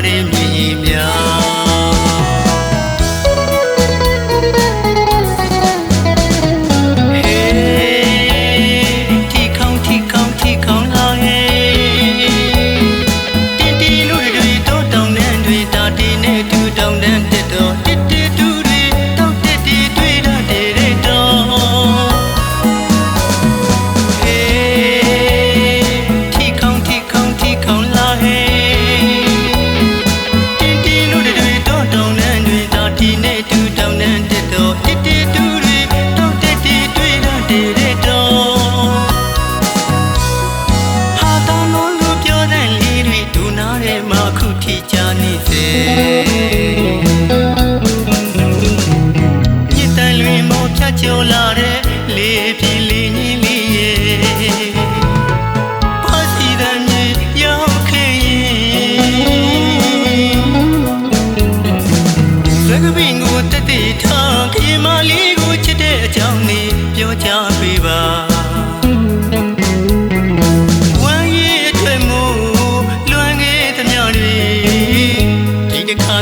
တဲ့မြေကြီးများ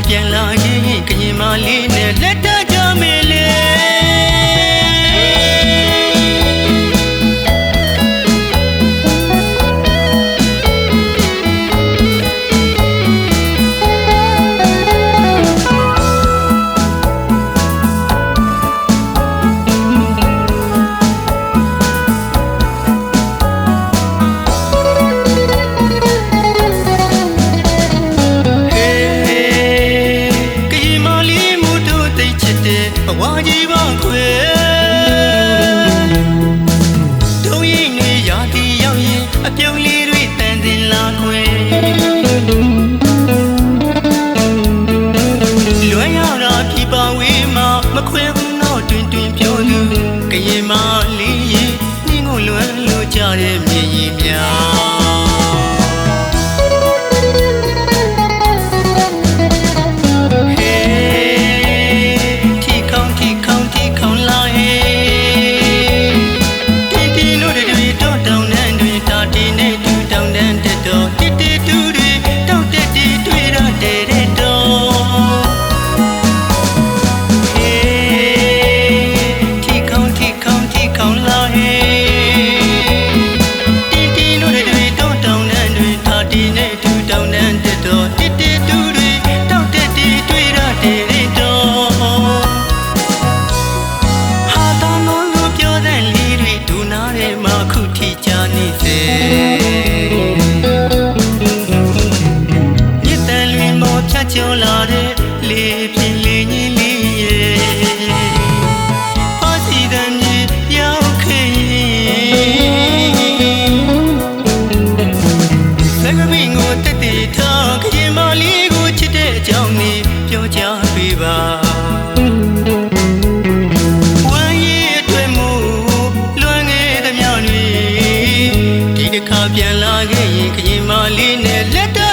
ပြန်လာရင်ကရင်မလေးနဲ့လက်တကြမေလေဝါကြီးပါခွေတို့ရင်တွေရာတီရောက်ရင်အပြုံးလေးတွေတန်တင်လာခွေလွယ်ရတာပြပါဝေးမှာမခွဲဘူးတော့တွင်တွင်ပြောသူကရင်မလေးရင်နှင်းကိုလွယ်လို့ကြတဲ့မြေကြီးများကျော်လာတဲ့လေပြင်းလေးကြီးလေးရဲ့ဖာစီတမ်းကြီးရောက်ခဲ့လက်ကပင်ကိုတက်တည်ထားခရင်မလေးကိုချစ်တဲ့အကြောင်းလေးပြောကြပေးပါဝမ်းရည်အတွက်မို့လွမ်းခဲ့သမျှတွေဒီတစ်ခါပြန်လာခဲ့ရင်ခရင်မလေးနဲ့လက်